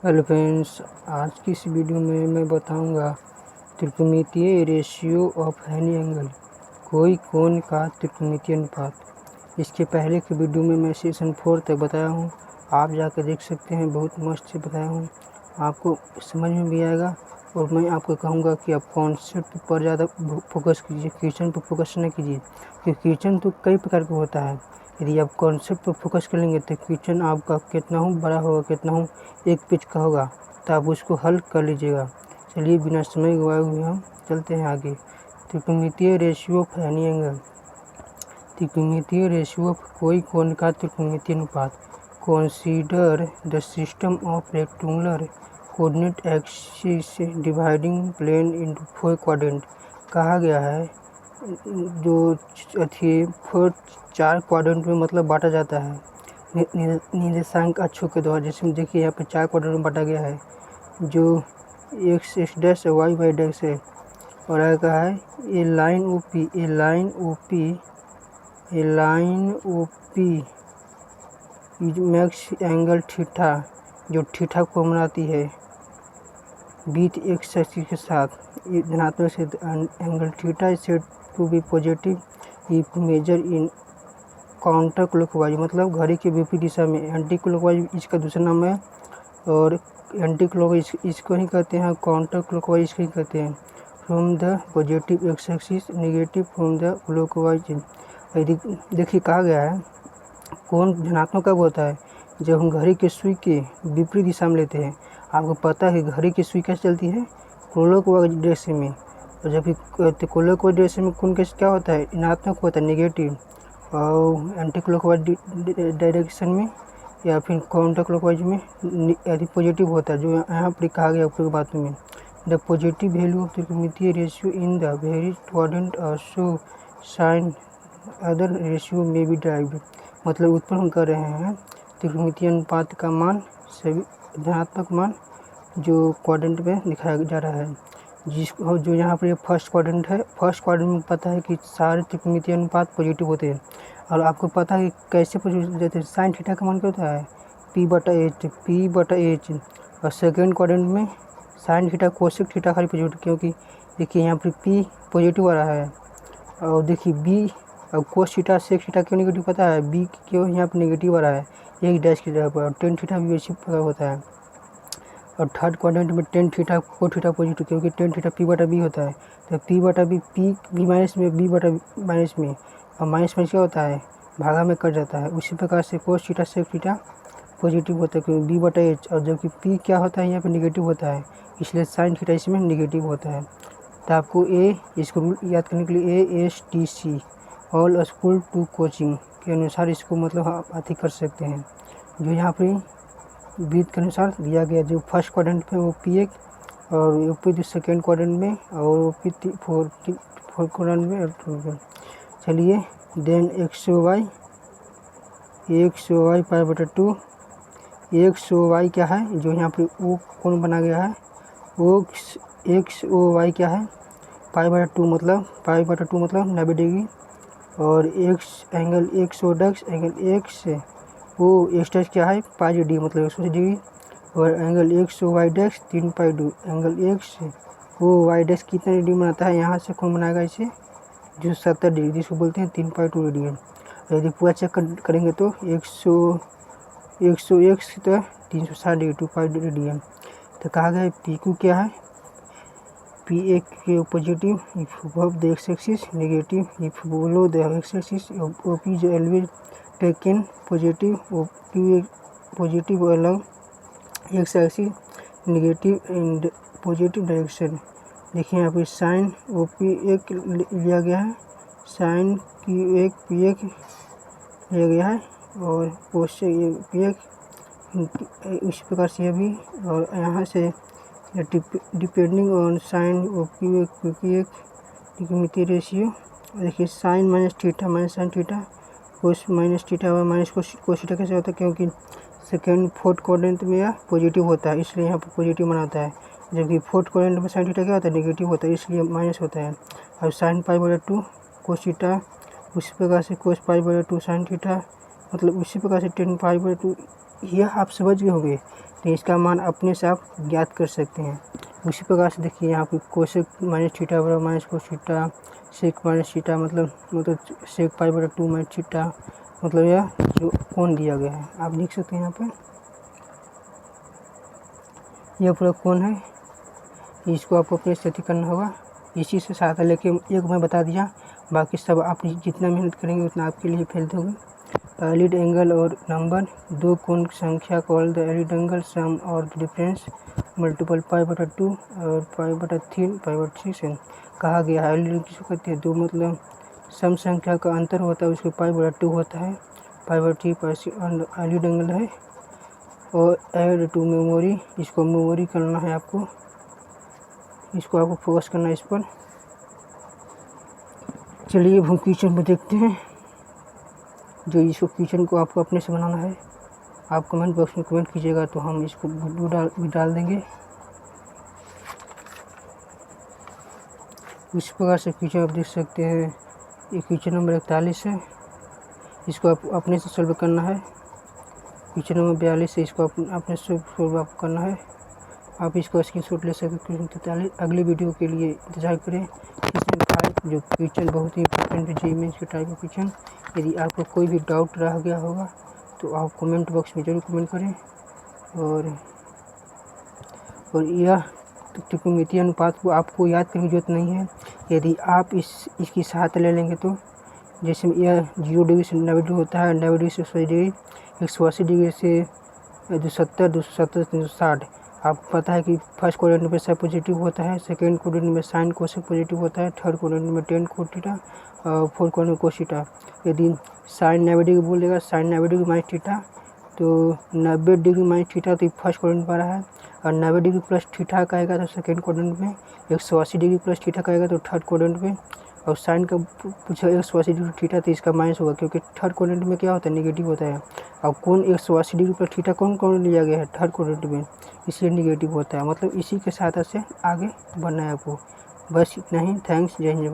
Hello friends, आज की इस वीडियो में मैं बताऊंगा त्रिकोणमितीय रेशियो ऑफ एनी एंगल, कोई कोण का त्रिकोणमितीय अनुपात। इसके पहले की वीडियो में मैं सेशन 4 तक बताया हूँ, आप जाकर देख सकते हैं। बहुत मस्त से बताया हूँ, आपको समझ में भी आएगा। और मैं आपको कहूँगा कि आप कॉन्सेप्ट पर ज़्यादा फोकस कीजिए, क्वेश्चन पर फोकस न कीजिए, क्योंकि क्वेश्चन तो कई प्रकार का होता है। यदि आप कॉन्सेप्ट पर फोकस करेंगे तो क्वेश्चन आपका कितना बड़ा होगा, कितना एक पेज का होगा, तो आप उसको हल कर लीजिएगा। चलिए बिना समय गवाए हुए हम चलते हैं आगे। त्रिकोणमितीय रेशियो ऑफ एनी एंगल। त्रिकोणमितीय रेशियो ऑफ कोई कोण का त्रिकोणमितीय अनुपात। Consider the system of rectangular coordinate axis dividing plane into 4 quadrant. कहा गया है जो 4 क्वाड्रेंट में मतलब बांटा जाता है निर्देशांक अक्षों के द्वारा। जैसे देखिए यहाँ पे 4 क्वाड्रेंट में बांटा गया है, जो x dash y y dash है। और आगे कहा है a line O P max angle theta, जो थीटा को बनाती है बीट एक्स एक्सिस के साथ। धनात्मक से angle theta is said to be positive if measure in counter clockwise, मतलब घड़ी के विपरीत दिशा में। एंटी क्लॉकवाइज इसका दूसरा नाम है, और एंटी क्लॉकवाइज इसको ही कहते हैं, काउंटर क्लॉकवाइज इसको ही कहते हैं। From the positive x axis, negative from the clockwise. देखिए कहा गया है कोण धनात्मक कब होता है, जब हम घड़ी के सुई के विपरीत दिशा में लेते हैं। आपको पता है कि घड़ी की सुई कैसे चलती है, क्लॉकवाइज डायरेक्शन में। और जबकि क्लॉकवाइज डायरेक्शन में कोण कैसे क्या होता है, ऋणात्मक होता है, नेगेटिव। और एंटी क्लॉकवाइज डायरेक्शन में या फिर काउंटर क्लॉकवाइज में यदि पॉजिटिव होता है, जो यहाँ पर कहा गया ऊपर की बातों में। द पॉजिटिव वैल्यू ऑफ त्रिकोणमितीय ratio in the very quadrant so sine other ratio में बी ड्राइव। मतलब उत्पन्न हम कर रहे हैं त्रिकोणमितीय अनुपात का मान, सभी धनात्मक मान जो क्वाड्रेंट में दिखाया जा रहा है, जिसको जो यहाँ पर फर्स्ट क्वाड्रेंट है। फर्स्ट क्वाड्रेंट में पता है कि सारे त्रिकोणमितीय अनुपात पॉजिटिव होते हैं। और आपको पता है कि कैसे पॉजिटिव देते हैं, साइन थीटा का मान क्या होता है, P/H। और सेकेंड क्वाड्रेंट में साइन थीटा कोसेक थीटा खाली पॉजिटिव, क्योंकि देखिए यहाँ पर P पॉजिटिव आ रहा है। और देखिए B और कोस थीटा सेक थीटा क्यों नेगेटिव पता है, B क्यों यहाँ पर नेगेटिव आ रहा है एक डैश की जगह पर। और टेन थीटा भी वैसे होता है। और थर्ड क्वाड्रेंट में टेन थीटा को थीटा पॉजिटिव, क्योंकि टेन थीटा P/B होता है। तो P/B P माइनस में, B/माइनस में, और माइनस में क्या होता है, भागा में कट जाता है। उसी प्रकार से cos theta sec theta positive होता है, क्योंकि B/H। और जबकि P क्या होता है यहाँ पे नेगेटिव होता है, इसलिए साइन थीटा इसमें नेगेटिव होता है। तो आपको इसको रूल याद करने के लिए ASTC all school to coaching के अनुसार इसको मतलब आप अति कर सकते हैं, जो यहाँ पर वृत्त के अनुसार दिया गया। जो फर्स्ट क्वाड्रेंट में वो P1, और OP सेकेंड क्वाड्रेंट में, और OP फोर्थ क्वाड्रेंट में। चलिए देन x/y π/2। x/y क्या है, जो यहाँ पे O कोण बना गया है, x/y क्या है, π/2 मतलब 90 डिग्री। और एंगल x डैश क्या है, πD मतलब 180 डिग्री। और angle x/y dash 3π2। Angle x/y dash कितना डिग्री बनाता है, यहाँ से कौन बनाएगा इसे, जो 70 डिग्री, जिसको बोलते हैं 3π2 रेडियन। यदि पूरा चेक करेंगे तो 100x तो 360 डिग्री, 2π2 रेडियन। तो कहा गया है PQ क्या है, P1 के positive if above the x axis, negative if below the x axis. OP is always taken positive, OP positive along x axis, negative in positive direction. देखिए यहाँ पे साइन OP1 लिया गया है, साइन Q1 P1 लिया गया है, और कोसेक P1 इस प्रकार से यह भी। और यहाँ से depending on sign OP1 P1 त्रिकोणमितीय रेशियो। देखिए sine minus theta minus sine theta, cos minus theta और माइनस कोस थीटा कैसे होता है, क्योंकि सेकेंड फोर्थ क्वाड्रेंट में यह पॉजिटिव होता है, इसलिए यहाँ पर पॉजिटिव बनाता है। जबकि फोर्थ क्वाड्रेंट में साइन थीटा क्या होता है, नेगेटिव होता है, इसलिए माइनस होता है। और साइन π/2 कोस थीटा, उसी प्रकार से कोस π/2 साइन थीटा, मतलब उसी प्रकार से टेन π/2 यह आप समझ गए होंगे, तो इसका मान अपने से आप ज्ञात कर सकते हैं। उसी प्रकार से देखिए यहाँ पे कोसेक माइनस थीटा बराबर minus cos theta, sec minus theta मतलब सेक पाई बटा 2 माइनस थीटा, मतलब यह जो कोण दिया गया है आप लिख सकते हैं यहाँ पे। यह पूरा कोण है, इसको आपको अपने स्थिति करना होगा। इसी से सहायता लेके एक मैं बता दिया, बाकी सब आप जितना मेहनत करेंगे उतना आपके लिए फायदा होगा। लीड एंगल और नंबर, दो कोण की संख्या कॉल द लीड एंगल, सम और डिफरेंस मल्टीपल पाई बटा 2 और पाई बटा 3 पाई बटा 6 से कहा गया है। लीड किसको कहते हैं, दो मतलब सम संख्या का अंतर होता है उसके पाई बटा 2 होता है, पाई बटा 3 पाई 6 लीड एंगल है। और ऐड टू मेमोरी, इसको मेमोरी करना है आपको, इसको आपको फोकस करना है इस पर। चलिए हम क्वेश्चन में देखते हैं, जो इसको क्वेश्चन को आपको अपने से बनाना है। आप कमेंट बॉक्स में कमेंट कीजिएगा तो हम इसको डाल देंगे। इस प्रकार से क्वेश्चन आप देख सकते हैं, ये क्वेश्चन नंबर 41 है, इसको आप अपने से सॉल्व करना है। क्वेश्चन नंबर 42 है, इसको अपने से सॉल्व आपको करना है। आप इसको स्क्रीनशॉट ले सकते हैं। क्वेश्चन 43 अगली वीडियो के लिए इंतजार करें। क्वेश्चन 5 जो क्वेश्चन बहुत ही इंपॉर्टेंट है, जेईई मेंस के टाइप का क्वेश्चन। यदि आपको कोई भी डाउट रह गया होगा तो आप कमेंट बॉक्स में ज़रूर कमेंट करें। और यह त्रिकोणमितीय अनुपात को आपको याद करने की जरूरत नहीं है। यदि आप इसकी सहायता ले लेंगे तो जैसे यह 0 डिग्री से 90 डिग्री होता है, 90 डिग्री से 180 डिग्री, 180 डिग्री से 270, 270 से 360। आपको पता है कि फर्स्ट क्वाड्रेंट में साइन पॉजिटिव होता है, सेकेंड क्वाड्रेंट में साइन कोसेक पॉजिटिव होता है, थर्ड क्वाड्रेंट में टेन कोस थीटा और फोर्थ क्वाड्रेंट में कोस थीटा। यदि साइन 90 डिग्री बोलेगा, साइन 90 डिग्री माइनस थीटा, तो 90 डिग्री माइनस थीटा तो फर्स्ट क्वाड्रेंट में आ रहा है, और 90 डिग्री प्लस थीटा का आएगा तो सेकेंड क्वाड्रेंट में, 180 डिग्री प्लस थीटा का आएगा तो थर्ड क्वाड्रेंट में। और साइन का पूछा 180 डिग्री थीटा तो इसका माइनस होगा, क्योंकि थर्ड क्वाड्रेंट में क्या होता है, नेगेटिव होता है। और कौन 180 डिग्री प्लस थीटा कौन कौन लिया गया है, थर्ड क्वाड्रेंट में, इसलिए नेगेटिव होता है। मतलब इसी के सहायता से आगे बढ़ना है आपको। बस इतना ही। थैंक्स, जय हिंद।